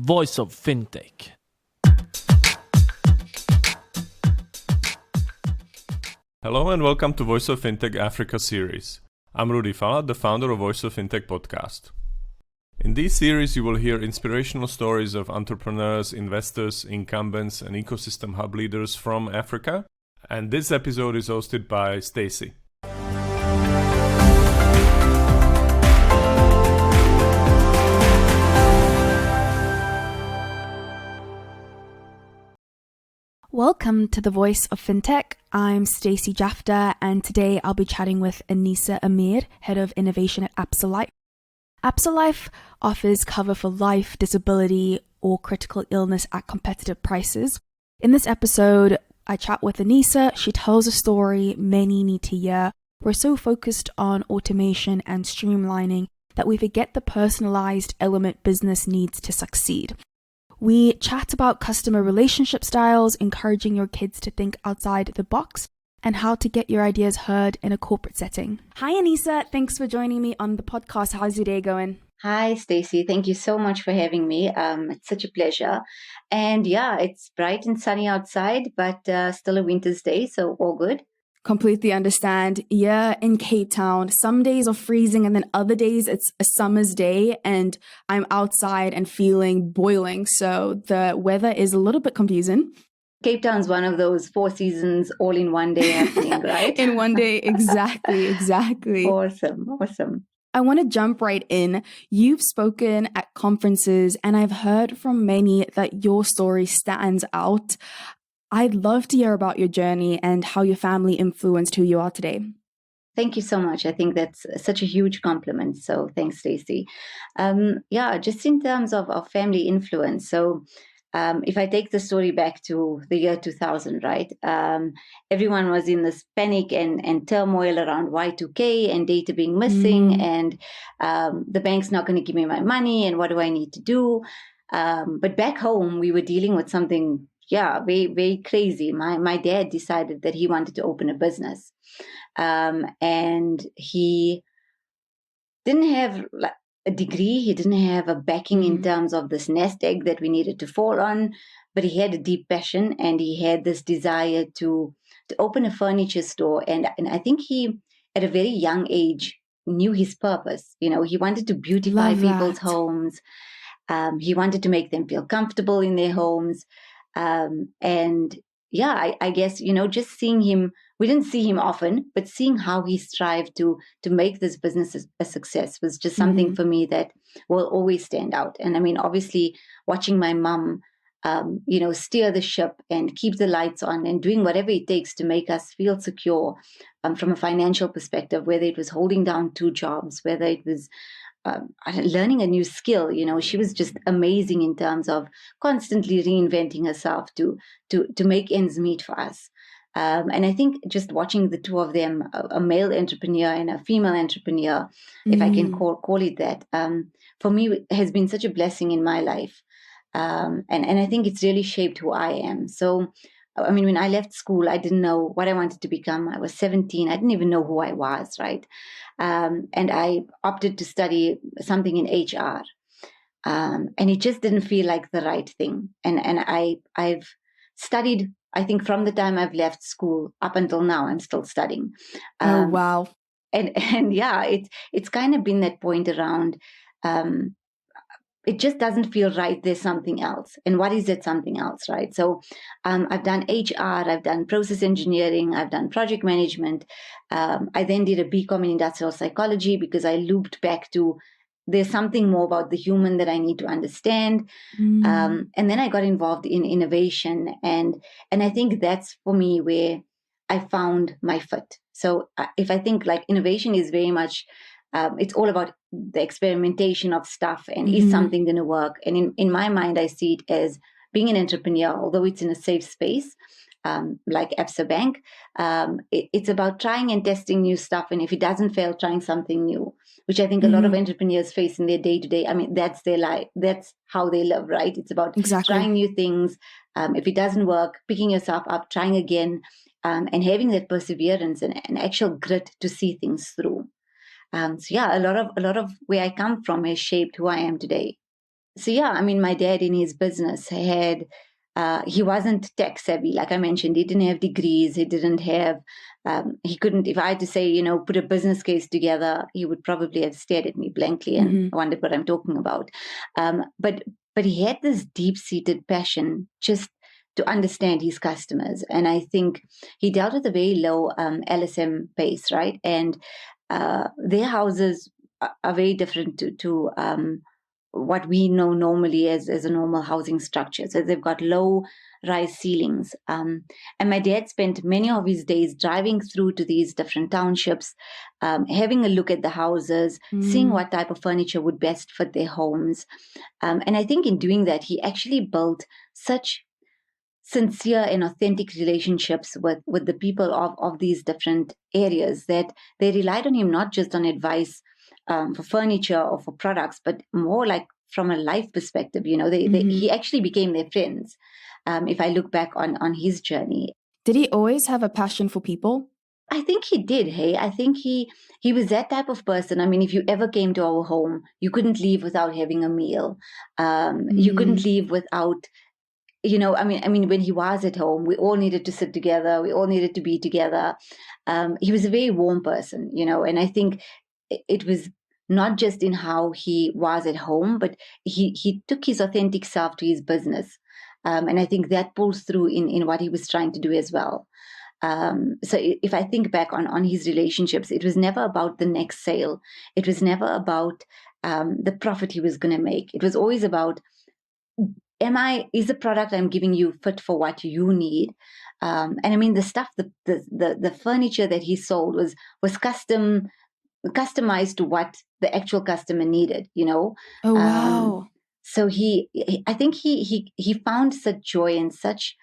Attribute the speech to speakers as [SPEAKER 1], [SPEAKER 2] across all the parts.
[SPEAKER 1] voice of FinTech.
[SPEAKER 2] Hello and welcome to Voice of FinTech Africa series. I'm Rudy Fala, the founder of Voice of FinTech podcast. In this series, you will hear inspirational stories of entrepreneurs, investors, incumbents, and ecosystem hub leaders from Africa. And this episode is hosted by Stacey.
[SPEAKER 3] Welcome to the Voice of FinTech. I'm Stacey Japhta, and today I'll be chatting with Aneesa Ameer, Head of Innovation at ABSA Life. ABSA Life offers cover for life, disability, or critical illness at competitive prices. In this episode, I chat with Aneesa. She tells a story many need to hear. We're so focused on automation and streamlining that we forget the personalized element business needs to succeed. We chat about customer relationship styles, encouraging your kids to think outside the box, and how to get your ideas heard in a corporate setting. Hi, Aneesa. Thanks for joining me on the podcast. How's your day going?
[SPEAKER 4] Hi, Stacey. Thank you so much for having me. It's such a pleasure. And yeah, it's bright and sunny outside, but still a winter's day, so all good.
[SPEAKER 3] Completely understand. Yeah, in Cape Town, some days are freezing and then other days it's a summer's day and I'm outside and feeling boiling. So the weather is a little bit confusing.
[SPEAKER 4] Cape Town's one of those 4 seasons all in one day happening, right?
[SPEAKER 3] In one day, exactly.
[SPEAKER 4] Awesome.
[SPEAKER 3] I want to jump right in. You've spoken at conferences and I've heard from many that your story stands out. I'd love to hear about your journey and how your family influenced who you are today.
[SPEAKER 4] Thank you so much. I think that's such a huge compliment. So thanks, Stacey. Just in terms of family influence. So if I take the story back to the year 2000, right? Everyone was in this panic and turmoil around Y2K and data being missing and the bank's not going to give me my money and what do I need to do? But back home, we were dealing with something very, very crazy. My dad decided that he wanted to open a business. And he didn't have a degree. He didn't have a backing in terms of this nest egg that we needed to fall on. But he had a deep passion and he had this desire to open a furniture store. And I think he, at a very young age, knew his purpose. You know, he wanted to beautify people's homes. He wanted to make them feel comfortable in their homes. I guess, just seeing him, we didn't see him often, but seeing how he strived to make this business a success was just something for me that will always stand out. And I mean, obviously watching my mom, steer the ship and keep the lights on and doing whatever it takes to make us feel secure from a financial perspective, whether it was holding down 2 jobs, whether it was learning a new skill. She was just amazing in terms of constantly reinventing herself to make ends meet for us. And I think just watching the two of them, a male entrepreneur and a female entrepreneur, if I can call it that, for me has been such a blessing in my life. And I think it's really shaped who I am. So, I mean, when I left school, I didn't know what I wanted to become. I was 17. I didn't even know who I was, right? And I opted to study something in HR. And it just didn't feel like the right thing. And I've studied, I think from the time I've left school up until now, I'm still studying.
[SPEAKER 3] Oh, wow.
[SPEAKER 4] And it's kind of been that point around, it just doesn't feel right. There's something else. And what is that something else, right? So I've done HR, I've done process engineering, I've done project management. I then did a BCom in industrial psychology because I looped back to there's something more about the human that I need to understand. And then I got involved in innovation. And I think that's for me where I found my fit. So if I think like innovation is very much, it's all about the experimentation of stuff and is something going to work? And in my mind, I see it as being an entrepreneur, although it's in a safe space, like ABSA Bank. It's about trying and testing new stuff. And if it doesn't fail, trying something new, which I think a lot of entrepreneurs face in their day-to-day. I mean, that's their life. That's how they live, right? It's about trying new things. If it doesn't work, picking yourself up, trying again, and having that perseverance and actual grit to see things through. A lot of where I come from has shaped who I am today. So yeah, I mean, my dad in his business had, he wasn't tech savvy. Like I mentioned, he didn't have degrees. He didn't have, he couldn't, if I had to say, put a business case together, he would probably have stared at me blankly and wondered what I'm talking about. But he had this deep-seated passion just to understand his customers. And I think he dealt with a very low LSM base, right? And their houses are very different to what we know normally as a normal housing structure. So they've got low rise ceilings. And my dad spent many of his days driving through to these different townships, having a look at the houses, seeing what type of furniture would best fit their homes. And I think in doing that, he actually built such sincere and authentic relationships with the people of these different areas that they relied on him not just on advice for furniture or for products, but more like from a life perspective. He actually became their friends. If I look back on his journey.
[SPEAKER 3] Did he always have a passion for people?
[SPEAKER 4] I think he did. Hey, I think he was that type of person. I mean, if you ever came to our home, you couldn't leave without having a meal. You couldn't leave without, I mean, when he was at home, we all needed to sit together. We all needed to be together. He was a very warm person, and I think it was not just in how he was at home, but he took his authentic self to his business. And I think that pulls through in what he was trying to do as well. So if I think back on his relationships, it was never about the next sale. It was never about the profit he was going to make. It was always about, is the product I'm giving you fit for what you need? And I mean, the stuff, the furniture that he sold was customized to what the actual customer needed,
[SPEAKER 3] Oh, wow.
[SPEAKER 4] So I think he found such joy and such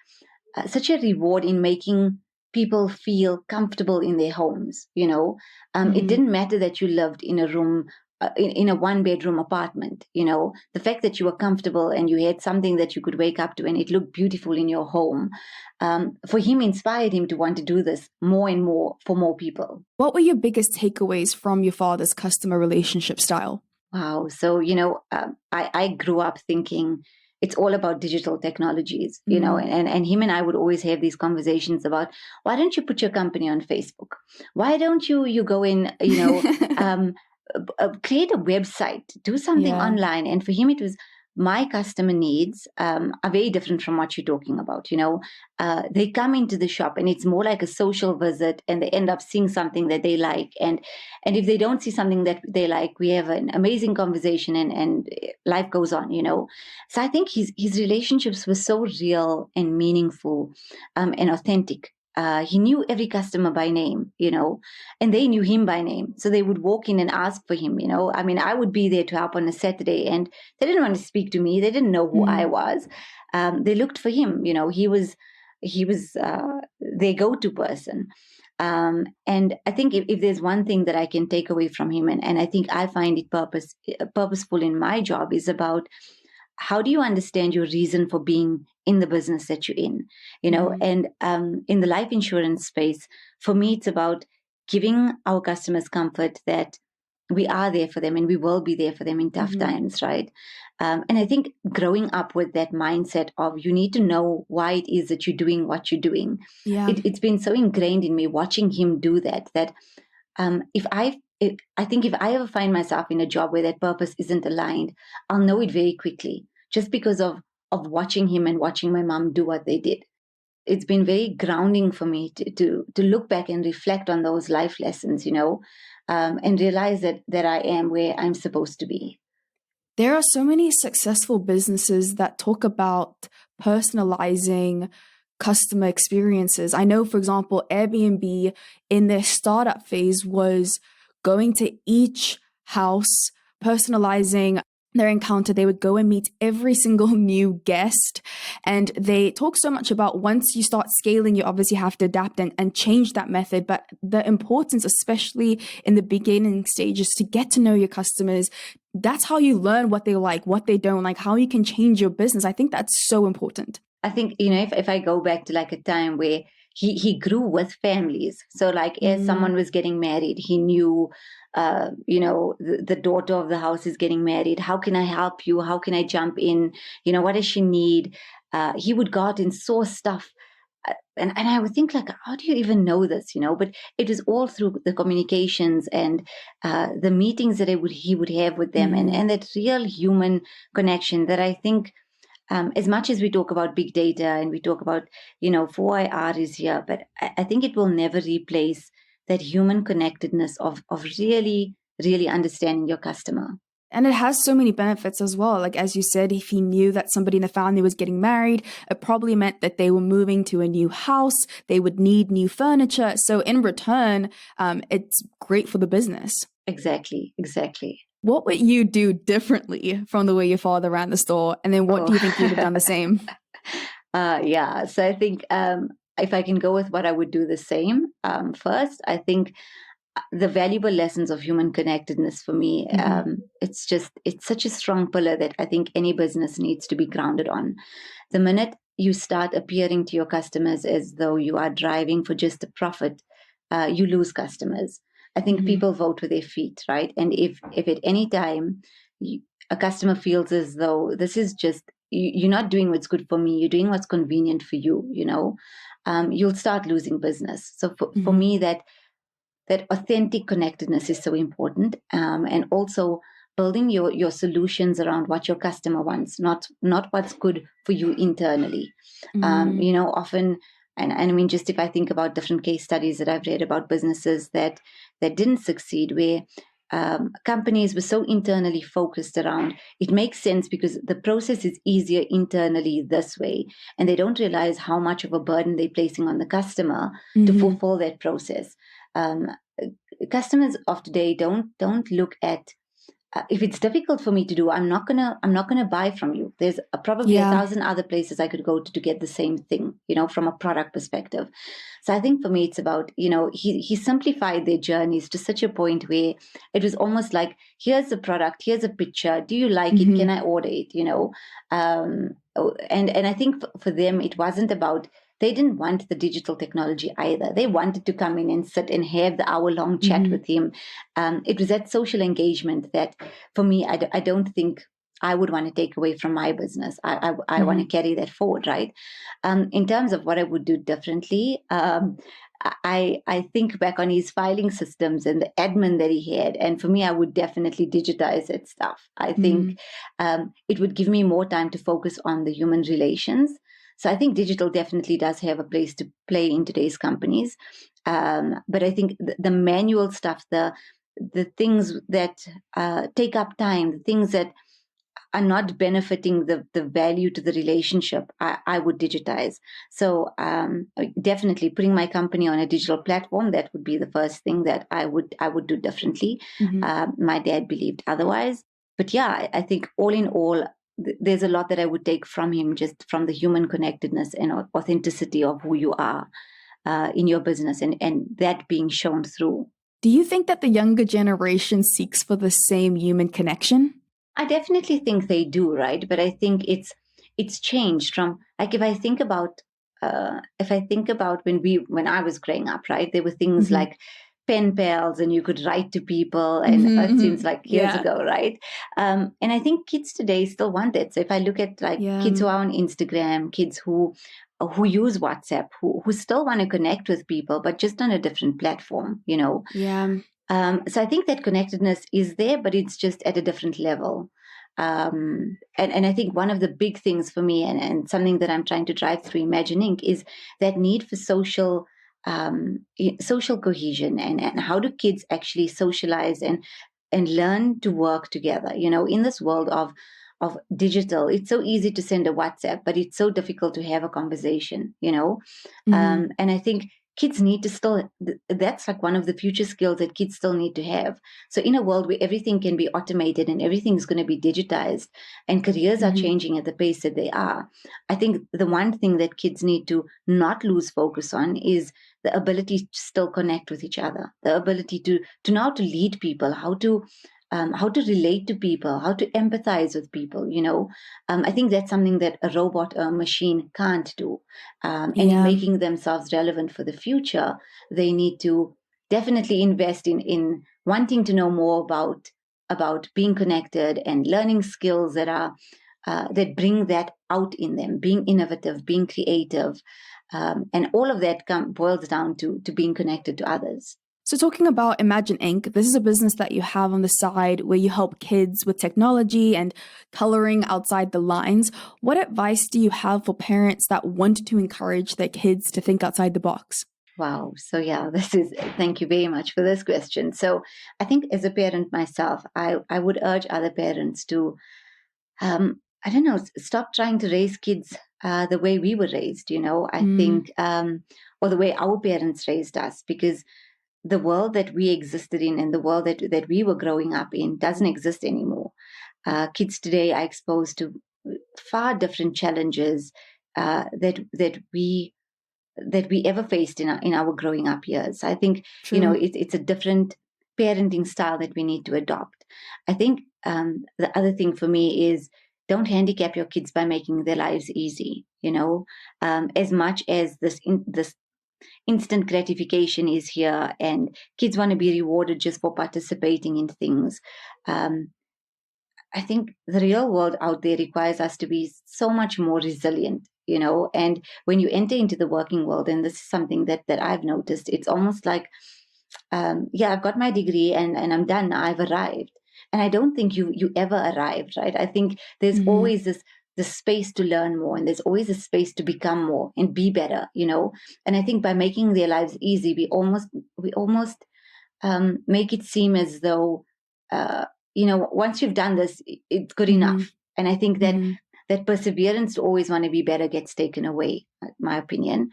[SPEAKER 4] a reward in making people feel comfortable in their homes. It didn't matter that you lived in a room, in a one-bedroom apartment. The fact that you were comfortable and you had something that you could wake up to and it looked beautiful in your home, for him, inspired him to want to do this more and more for more people.
[SPEAKER 3] What were your biggest takeaways from your father's customer relationship style?
[SPEAKER 4] Wow. So, I grew up thinking it's all about digital technologies, and him and I would always have these conversations about, why don't you put your company on Facebook? Why don't you go in, create a website, do something online? And for him, it was, my customer needs are very different from what you're talking about. They come into the shop and it's more like a social visit, and they end up seeing something that they like. And if they don't see something that they like, we have an amazing conversation and life goes on, So I think his relationships were so real and meaningful and authentic. He knew every customer by name, and they knew him by name. So they would walk in and ask for him, I mean, I would be there to help on a Saturday and they didn't want to speak to me. They didn't know who I was. They looked for him, he was their go-to person. And I think if there's one thing that I can take away from him, and I think I find it purposeful in my job, is about, how do you understand your reason for being in the business that you're in? And in the life insurance space, for me, it's about giving our customers comfort that we are there for them and we will be there for them in tough times, right? And I think growing up with that mindset of, you need to know why it is that you're doing what you're doing.
[SPEAKER 3] Yeah.
[SPEAKER 4] It's been so ingrained in me watching him do that I think if I ever find myself in a job where that purpose isn't aligned, I'll know it very quickly, just because of watching him and watching my mom do what they did. It's been very grounding for me to look back and reflect on those life lessons, and realize that I am where I'm supposed to be.
[SPEAKER 3] There are so many successful businesses that talk about personalizing customer experiences. I know, for example, Airbnb in their startup phase was going to each house, personalizing their encounter. They would go and meet every single new guest. And they talk so much about, once you start scaling, you obviously have to adapt and change that method. But the importance, especially in the beginning stages, to get to know your customers. That's how you learn what they like, what they don't like, how you can change your business. I think that's so important.
[SPEAKER 4] I think, if I go back to like a time where he grew with families. So like as someone was getting married, he knew, the daughter of the house is getting married. How can I help you? How can I jump in? What does she need? He would go out and source stuff. And I would think, like, how do you even know this? But it was all through the communications and the meetings that he would have with them, and that real human connection that I think, as much as we talk about big data and we talk about, 4IR is here, but I think it will never replace that human connectedness of really, really understanding your customer.
[SPEAKER 3] And it has so many benefits as well. Like, as you said, if he knew that somebody in the family was getting married, it probably meant that they were moving to a new house. They would need new furniture. So in return, it's great for the business.
[SPEAKER 4] Exactly.
[SPEAKER 3] What would you do differently from the way your father ran the store? And then what do you think you'd have done the same?
[SPEAKER 4] Yeah. So I think if I can go with what I would do the same, first, I think the valuable lessons of human connectedness for me, it's such a strong pillar that I think any business needs to be grounded on. The minute you start appearing to your customers as though you are driving for just a profit, you lose customers. I think people vote with their feet, right? And if at any time a customer feels as though this is just, you're not doing what's good for me, you're doing what's convenient for you, you'll start losing business. So for me, that authentic connectedness is so important, and also building your solutions around what your customer wants, not what's good for you internally. Often, and I mean, just if I think about different case studies that I've read about businesses that didn't succeed, where companies were so internally focused around, it makes sense because the process is easier internally this way, and they don't realize how much of a burden they're placing on the customer to fulfill that process. Customers of today don't look at, if it's difficult for me to do, I'm not gonna buy from you. There's probably 1,000 other places I could go to get the same thing, from a product perspective. So I think for me, it's about, he simplified their journeys to such a point where it was almost like, here's the product, here's a picture. Do you like it? Can I order it? And I think for them, it wasn't about, they didn't want the digital technology either. They wanted to come in and sit and have the hour-long chat with him. It was that social engagement that, for me, I don't think I would want to take away from my business. I want to carry that forward, right? In terms of what I would do differently, I think back on his filing systems and the admin that he had. And for me, I would definitely digitize that stuff. I think it would give me more time to focus on the human relations. So I think digital definitely does have a place to play in today's companies. But I think the manual stuff, the things that take up time, the things that are not benefiting the value to the relationship, I would digitize. So definitely putting my company on a digital platform, that would be the first thing that I would do differently. My dad believed otherwise. But yeah, I think all in all, there's a lot that I would take from him, just from the human connectedness and authenticity of who you are in your business, and that being shown through.
[SPEAKER 3] Do you think that the younger generation seeks for the same human connection?
[SPEAKER 4] I definitely think they do, right? But I think it's changed from, like, if I think about when I was growing up, right? There were things like pen pals, and you could write to people, and it seems like years ago, right? And I think kids today still want it. So if I look at kids who are on Instagram, kids who use WhatsApp, who still want to connect with people, but just on a different platform, So I think that connectedness is there, but it's just at a different level. And I think one of the big things for me, and something that I'm trying to drive through Imagine Inc., is that need for social cohesion, and how do kids actually socialize and learn to work together. In this world of digital, it's so easy to send a WhatsApp, but it's so difficult to have a conversation. And I think kids need to still, that's like one of the future skills that kids still need to have. So in a world where everything can be automated and everything's going to be digitized, and careers are changing at the pace that they are, I think the one thing that kids need to not lose focus on is the ability to still connect with each other, the ability to know how to lead people, how to how to relate to people, how to empathize with people, I think that's something that a robot or a machine can't do. And in
[SPEAKER 3] Yeah.
[SPEAKER 4] making themselves relevant for the future, they need to definitely invest in wanting to know more about being connected and learning skills that are that bring that out in them, being innovative, being creative, and all of that boils down to being connected to others.
[SPEAKER 3] So talking about Imagine Inc., this is a business that you have on the side where you help kids with technology and coloring outside the lines. What advice do you have for parents that want to encourage their kids to think outside the box?
[SPEAKER 4] Wow. So yeah, thank you very much for this question. So I think as a parent myself, I would urge other parents to, I don't know, stop trying to raise kids the way we were raised, I think, or the way our parents raised us, because the world that we existed in and the world that we were growing up in doesn't exist anymore. Kids today are exposed to far different challenges that we ever faced in our growing up years. I think
[SPEAKER 3] True.
[SPEAKER 4] it's a different parenting style that we need to adopt. I think the other thing for me is don't handicap your kids by making their lives easy. As much as this instant gratification is here and kids want to be rewarded just for participating in things. I think the real world out there requires us to be so much more resilient, and when you enter into the working world, and this is something that I've noticed, it's almost like, I've got my degree and I'm done now, I've arrived. And I don't think you ever arrived, right? I think there's always this space to learn more, and there's always a space to become more and be better, And I think by making their lives easy, we almost make it seem as though, once you've done this, it's good enough. And I think that perseverance to always want to be better gets taken away, in my opinion.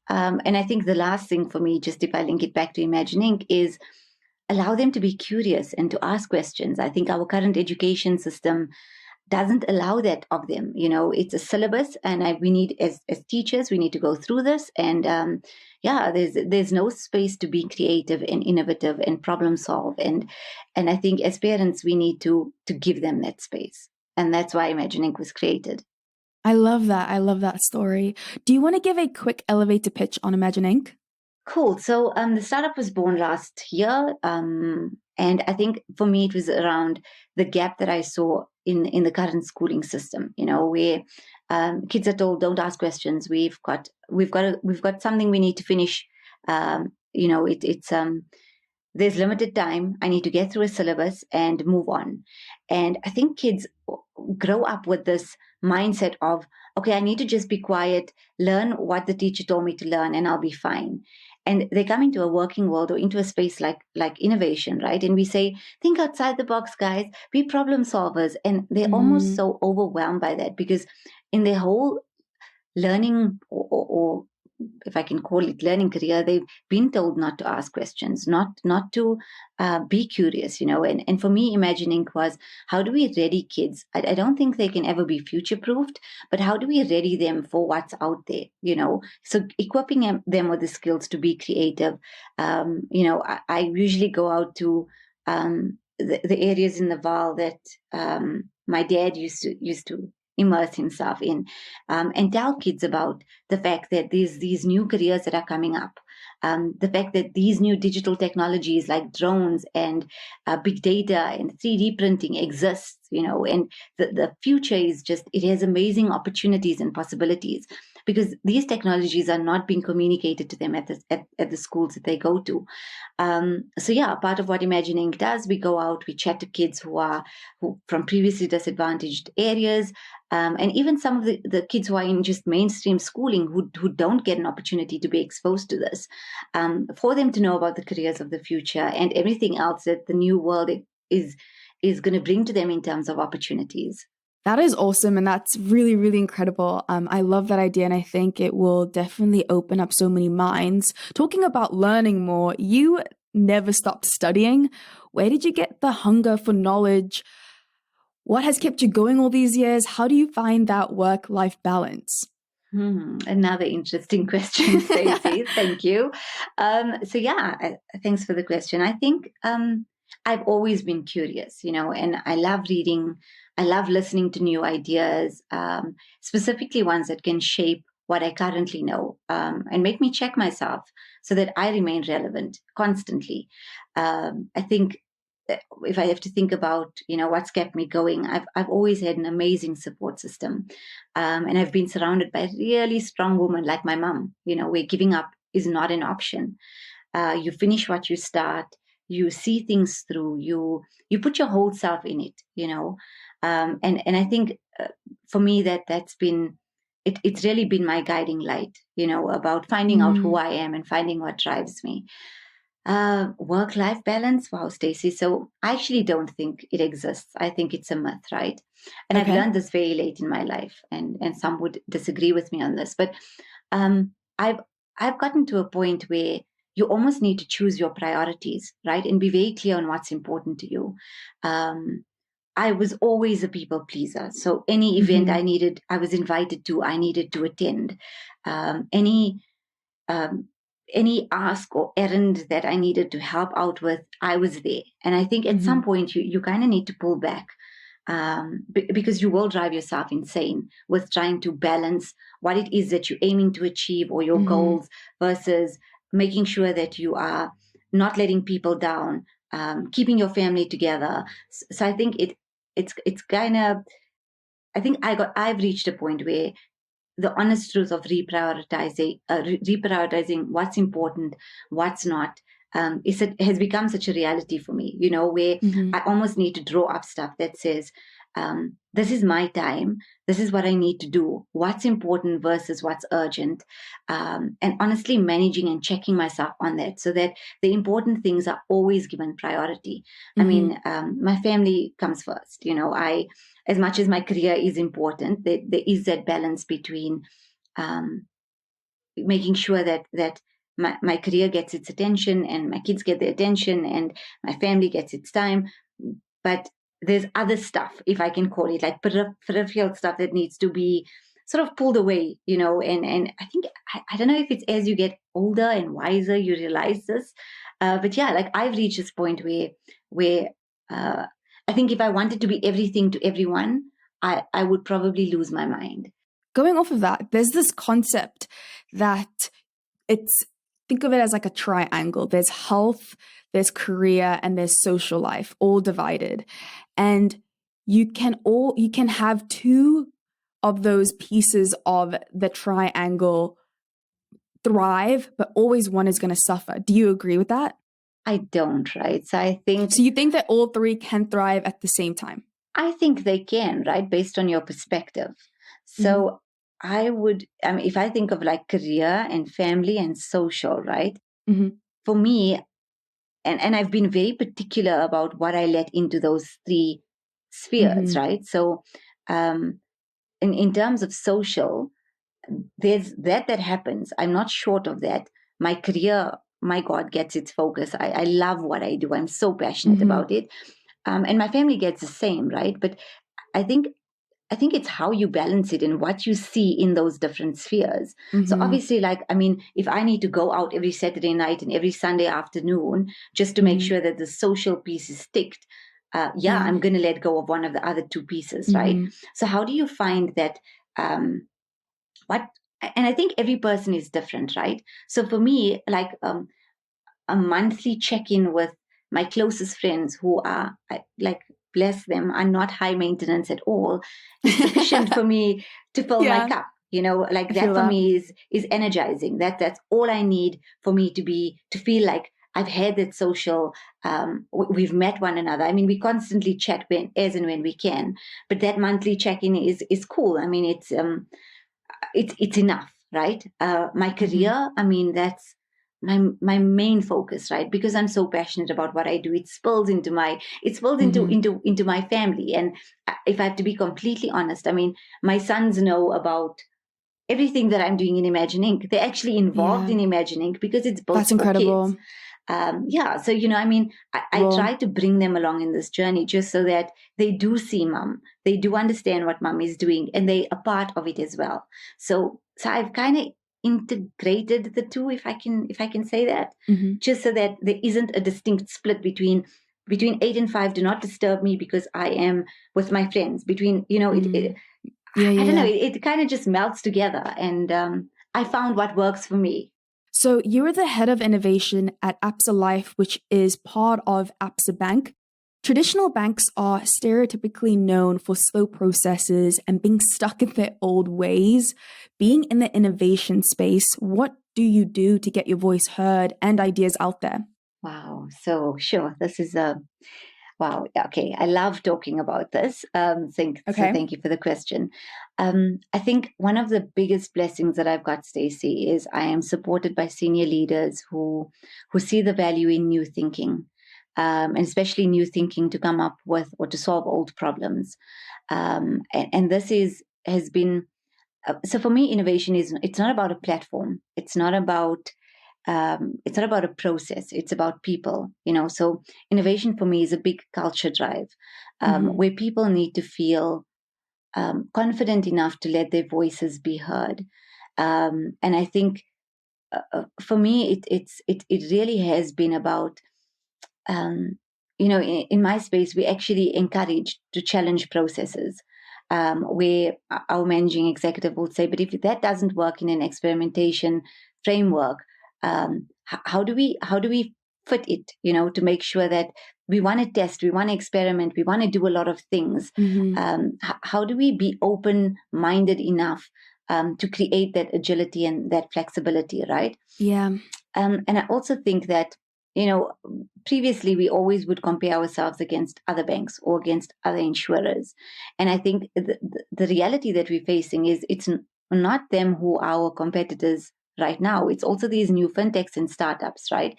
[SPEAKER 4] And I think the last thing for me, just if I link it back to Imagine Inc., is allow them to be curious and to ask questions. I think our current education system doesn't allow that of them. It's a syllabus, and we need, as teachers, we need to go through this. And there's no space to be creative and innovative and problem solve. And I think as parents, we need to give them that space. And that's why Imagine Inc. was created.
[SPEAKER 3] I love that. I love that story. Do you want to give a quick elevator pitch on Imagine Inc.?
[SPEAKER 4] Cool. So the startup was born last year. And I think for me, it was around the gap that I saw in the current schooling system, where kids are told, don't ask questions. We've got something we need to finish. There's limited time. I need to get through a syllabus and move on. And I think kids grow up with this mindset of, okay, I need to just be quiet, learn what the teacher told me to learn, and I'll be fine. And they come into a working world or into a space like innovation, right? And we say, think outside the box, guys, be problem solvers. And they're almost so overwhelmed by that, because in their whole learning, or if I can call it learning career, they've been told not to ask questions, not to be curious, And for me, Imagine Inc. was, how do we ready kids? I don't think they can ever be future-proofed, but how do we ready them for what's out there, So equipping them with the skills to be creative. I usually go out to the areas in the Val that my dad used to immerse himself in, and tell kids about the fact that these new careers that are coming up, the fact that these new digital technologies like drones and big data and 3D printing exists, and the future is it has amazing opportunities and possibilities, because these technologies are not being communicated to them at the schools that they go to. Part of what Imagine Inc. does, we go out, we chat to kids who from previously disadvantaged areas, and even some of the kids who are in just mainstream schooling who don't get an opportunity to be exposed to this, for them to know about the careers of the future and everything else that the new world is going to bring to them in terms of opportunities.
[SPEAKER 3] That is awesome. And that's really, really incredible. I love that idea. And I think it will definitely open up so many minds. Talking about learning more, you never stop studying. Where did you get the hunger for knowledge? What has kept you going all these years? How do you find that work-life balance?
[SPEAKER 4] Another interesting question, Stacey. Thank you. Thanks for the question. I think I've always been curious, and I love reading. I love listening to new ideas, specifically ones that can shape what I currently know, and make me check myself so that I remain relevant constantly. I think that if I have to think about, what's kept me going, I've always had an amazing support system, and I've been surrounded by really strong women like my mom. Where giving up is not an option. You finish what you start. You see things through. You put your whole self in it. And I think for me that's been it's really been my guiding light. About finding out who I am and finding what drives me. Work-life balance. Wow, Stacey. So I actually don't think it exists. I think it's a myth, right? And I've learned this very late in my life, and some would disagree with me on this, but I've gotten to a point where you almost need to choose your priorities, right? And be very clear on what's important to you. I was always a people pleaser. So any event I was invited to, I needed to attend. Any ask or errand that I needed to help out with, I was there. And I think at some point you kind of need to pull back, because you will drive yourself insane with trying to balance what it is that you're aiming to achieve or your goals versus making sure that you are not letting people down, keeping your family together. So I think it's kind of, I think I've reached a point where the honest truth of reprioritizing what's important, what's not, has become such a reality for me, where I almost need to draw up stuff that says, this is my time, this is what I need to do, what's important versus what's urgent, and honestly managing and checking myself on that so that the important things are always given priority. I mean, my family comes first. As much as my career is important, there is that balance between making sure that my career gets its attention and my kids get their attention and my family gets its time. But there's other stuff, if I can call it, like peripheral stuff that needs to be sort of pulled away, and I think, I don't know if it's as you get older and wiser, you realize this. But yeah, like I've reached this point where I think if I wanted to be everything to everyone, I would probably lose my mind.
[SPEAKER 3] Going off of that, there's this concept that think of it as like a triangle. There's health, there's career, and there's social life, all divided. And you can have two of those pieces of the triangle thrive, but always one is going to suffer. Do you agree with that?
[SPEAKER 4] I don't, right? So
[SPEAKER 3] you think that all three can thrive at the same time?
[SPEAKER 4] I think they can, right? Based on your perspective. So if I think of like career and family and social, right? For me, and I've been very particular about what I let into those three spheres, right? So in terms of social, there's that happens. I'm not short of that. My career, my God, gets its focus. I love what I do. I'm so passionate about it. And my family gets the same, right? But I think it's how you balance it and what you see in those different spheres. So obviously, if I need to go out every Saturday night and every Sunday afternoon just to make sure that the social piece is ticked, I'm going to let go of one of the other two pieces, right? So how do you find that, and I think every person is different, right? So for me, like a monthly check-in with my closest friends who are, bless them, are not high maintenance at all, is sufficient for me to fill my cup. That for me is energizing. That's all I need for me to feel like I've had that social, we've met one another. I mean, we constantly chat as and when we can, but that monthly check-in is cool. I mean, it's enough, right? My career, I mean, that's my main focus, right? Because I'm so passionate about what I do, it spills into my family. And if I have to be completely honest, I mean, my sons know about everything that I'm doing in Imagine Inc. They're actually involved in Imagine Inc. because it's both. That's incredible. Kids. So, I try to bring them along in this journey just so that they do see mom, they do understand what mom is doing, and they are part of it as well. So I've kind of integrated the two, if I can say that, just so that there isn't a distinct split between between 8 and 5, do not disturb me because I am with my friends. Between, you know, I don't know, it kind of just melts together. And I found what works for me.
[SPEAKER 3] So you are the head of innovation at ABSA Life, which is part of ABSA Bank. Traditional banks are stereotypically known for slow processes and being stuck in their old ways. Being in the innovation space, what do you do to get your voice heard and ideas out there?
[SPEAKER 4] Wow. So sure, this is a wow. Okay, I love talking about this. So thank you for the question. I think one of the biggest blessings that I've got, Stacey, is I am supported by senior leaders who see the value in new thinking, and especially new thinking to come up with or to solve old problems. And this has been so for me. Innovation is it's not about a platform. It's not about a process. It's about people, So innovation for me is a big culture drive, where people need to feel confident enough to let their voices be heard. And I think for me, it really has been about, in my space, we actually encourage to challenge processes. Where our managing executive would say, but if that doesn't work in an experimentation framework, how do we fit it, to make sure that we want to test, we want to experiment, we want to do a lot of things. How do we be open-minded enough to create that agility and that flexibility, right?
[SPEAKER 3] Yeah.
[SPEAKER 4] And I also think that, previously we always would compare ourselves against other banks or against other insurers. And I think the reality that we're facing is it's not them who are our competitors right now. It's also these new fintechs and startups, right?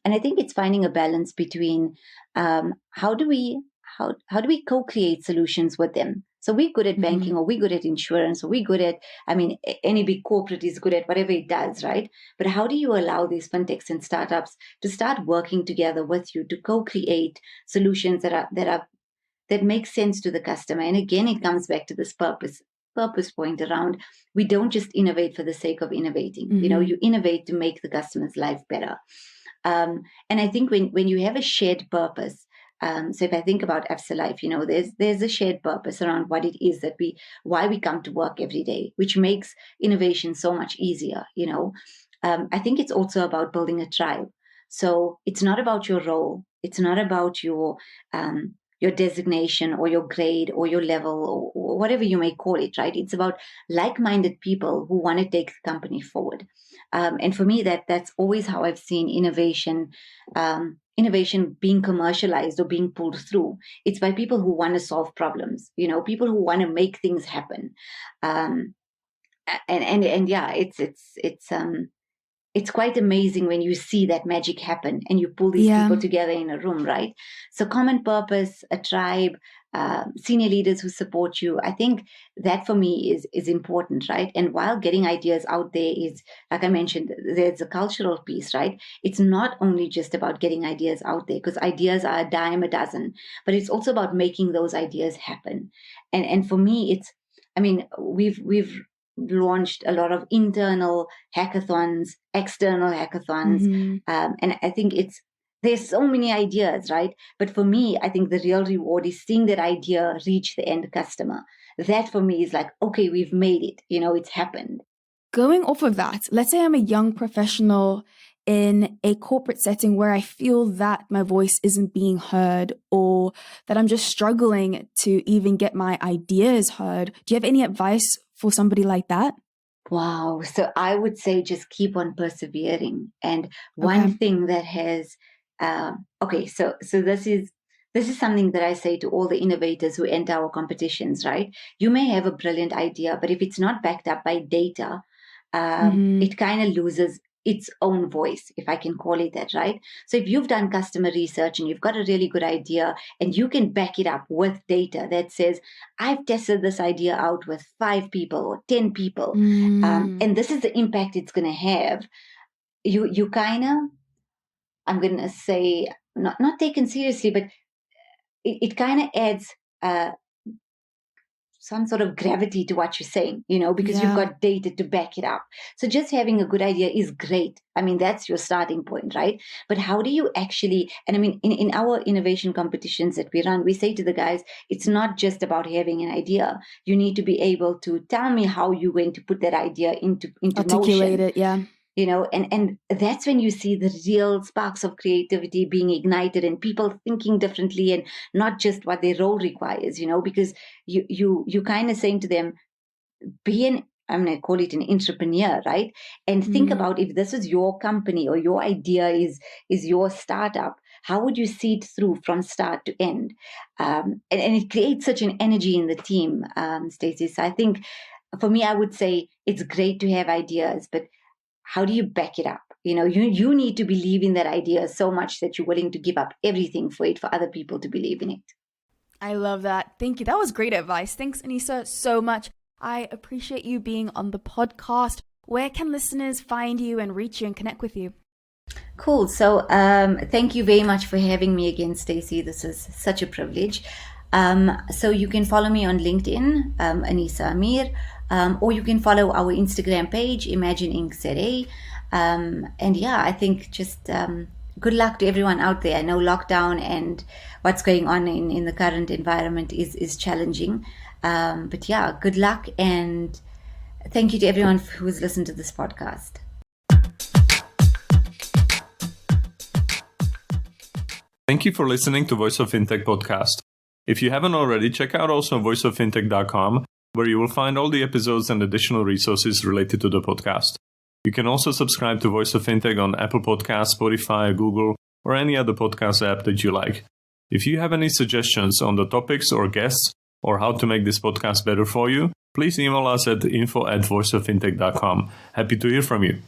[SPEAKER 4] And I think it's finding a balance between how do we co-create solutions with them. So we're good at banking, or we're good at insurance, or we're good at, any big corporate is good at whatever it does, right? But how do you allow these fintechs and startups to start working together with you to co-create solutions that make sense to the customer? And again, it comes back to this purpose point around, we don't just innovate for the sake of innovating. You innovate to make the customer's life better. And I think when you have a shared purpose, so if I think about ABSA Life, there's a shared purpose around what it is why we come to work every day, which makes innovation so much easier. I think it's also about building a tribe. So it's not about your role. It's not about your designation or your grade or your level or whatever you may call it, right? It's about like-minded people who want to take the company forward. And for me, that's always how I've seen innovation being commercialized or being pulled through. It's by people who want to solve problems, people who want to make things happen. And yeah, it's quite amazing when you see that magic happen and you pull these people together in a room, right? So common purpose, a tribe, senior leaders who support you. I think that for me is important, right? And while getting ideas out there is, like I mentioned, there's a cultural piece, right? It's not only just about getting ideas out there, because ideas are a dime a dozen, but it's also about making those ideas happen. And for me, we've launched a lot of internal hackathons, external hackathons, and I think there's so many ideas, right? But for me, I think the real reward is seeing that idea reach the end customer. That for me is like, okay, we've made it. It's happened.
[SPEAKER 3] Going off of that, let's say I'm a young professional in a corporate setting where I feel that my voice isn't being heard, or that I'm just struggling to even get my ideas heard. Do you have any advice for somebody like that?
[SPEAKER 4] Wow. So I would say just keep on persevering. And one thing that has, so this is something that I say to all the innovators who enter our competitions, right? You may have a brilliant idea, but if it's not backed up by data, it kind of loses its own voice, if I can call it that, right? So if you've done customer research and you've got a really good idea and you can back it up with data that says, I've tested this idea out with 5 people or 10 people, and this is the impact it's going to have, you kind of, I'm going to say, not taken seriously, but it kind of adds some sort of gravity to what you're saying, because you've got data to back it up. So just having a good idea is great. I mean, that's your starting point, right? But how do you actually, and I mean, in our innovation competitions that we run, we say to the guys, it's not just about having an idea. You need to be able to tell me how you're going to put that idea into
[SPEAKER 3] articulate
[SPEAKER 4] motion.
[SPEAKER 3] It, yeah.
[SPEAKER 4] And that's when you see the real sparks of creativity being ignited and people thinking differently and not just what their role requires, because you kind of saying to them, I'm going to call it an entrepreneur, right? And think about if this is your company or your idea is your startup, how would you see it through from start to end? And it creates such an energy in the team, Stacey. So I think for me, I would say it's great to have ideas, but how do you back it up? You need to believe in that idea so much that you're willing to give up everything for it, for other people to believe in it.
[SPEAKER 3] I love that. Thank you. That was great advice. Thanks, Aneesa, so much. I appreciate you being on the podcast. Where can listeners find you and reach you and connect with you?
[SPEAKER 4] Cool. So thank you very much for having me again, Stacey. This is such a privilege. So you can follow me on LinkedIn, Aneesa Ameer. Or you can follow our Instagram page, Imagine Inc. ZA. And yeah, I think just good luck to everyone out there. I know lockdown and what's going on in the current environment is challenging. But yeah, good luck. And thank you to everyone who's listened to this podcast.
[SPEAKER 2] Thank you for listening to Voice of FinTech podcast. If you haven't already, check out also voiceoffintech.com, where you will find all the episodes and additional resources related to the podcast. You can also subscribe to Voice of FinTech on Apple Podcasts, Spotify, Google, or any other podcast app that you like. If you have any suggestions on the topics or guests, or how to make this podcast better for you, please email us at info@voiceoffintech.com. Happy to hear from you.